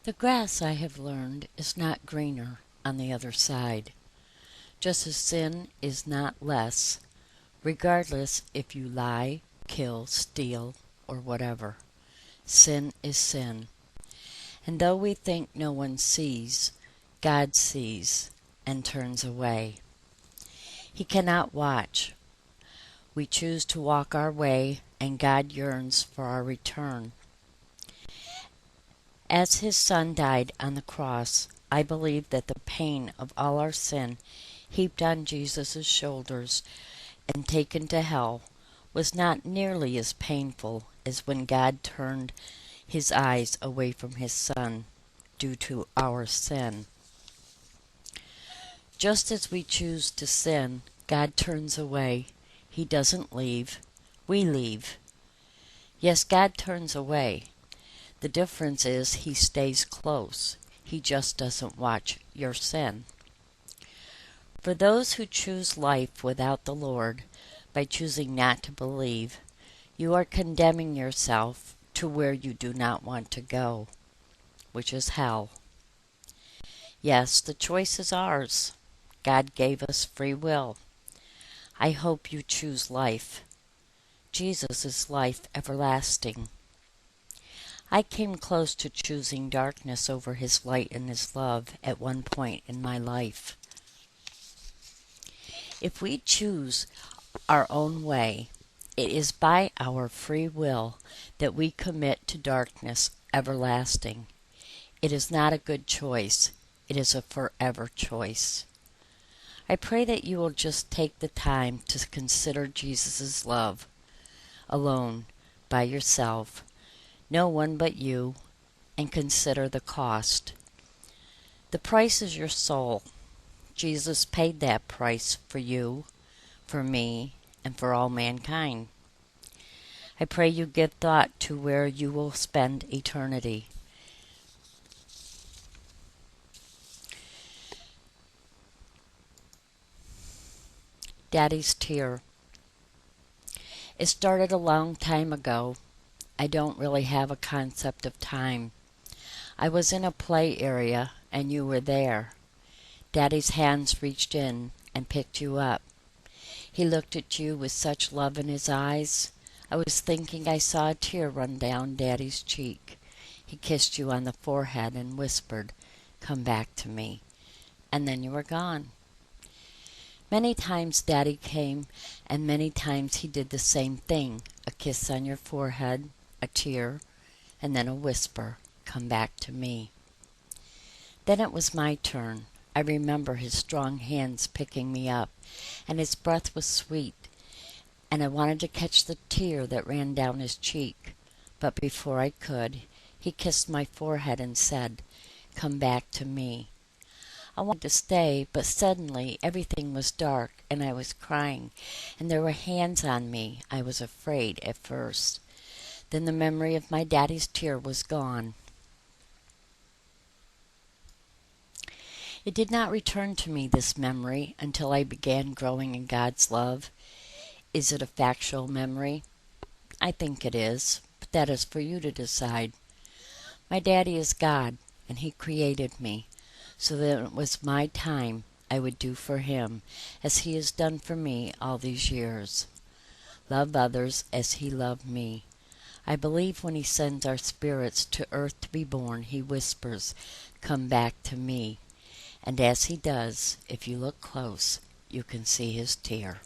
The grass, I have learned, is not greener on the other side, just as sin is not less, regardless if you lie, kill, steal, or whatever. Sin is sin. And though we think no one sees, God sees and turns away. He cannot watch. We choose to walk our way, and God yearns for our return. As his Son died on the cross, I believe that the pain of all our sin heaped on Jesus' shoulders and taken to hell was not nearly as painful as when God turned his eyes away from his Son due to our sin. Just as we choose to sin, God turns away. He doesn't leave. We leave. Yes, God turns away. The difference is he stays close. He just doesn't watch your sin. For those who choose life without the Lord, by choosing not to believe, you are condemning yourself to where you do not want to go, which is hell. Yes, the choice is ours. God gave us free will. I hope you choose life. Jesus is life everlasting. I came close to choosing darkness over his light and his love at one point in my life. If we choose our own way, it is by our free will that we commit to darkness everlasting. It is not a good choice. It is a forever choice. I pray that you will just take the time to consider Jesus' love alone, by yourself, no one but you, and consider the cost. The price is your soul. Jesus paid that price for you, for me, and for all mankind. I pray you give thought to where you will spend eternity. Daddy's tear. It started a long time ago. I don't really have a concept of time. I was in a play area, and you were there. Daddy's hands reached in and picked you up. He looked at you with such love in his eyes. I was thinking I saw a tear run down Daddy's cheek. He kissed you on the forehead and whispered, "Come back to me." And then you were gone. Many times Daddy came, and many times he did the same thing. A kiss on your forehead, a tear, and then a whisper, "Come back to me." Then it was my turn. I remember his strong hands picking me up, and his breath was sweet, and I wanted to catch the tear that ran down his cheek. But before I could, he kissed my forehead and said, "Come back to me." I wanted to stay, but suddenly everything was dark, and I was crying, and there were hands on me. I was afraid at first. Then the memory of my daddy's tear was gone. It did not return to me, this memory, until I began growing in God's love. Is it a factual memory? I think it is, but that is for you to decide. My daddy is God, and he created me, so that it was my time I would do for him, as he has done for me all these years. Love others as he loved me. I believe when he sends our spirits to earth to be born, he whispers, "Come back to me." And as he does, if you look close, you can see his tear.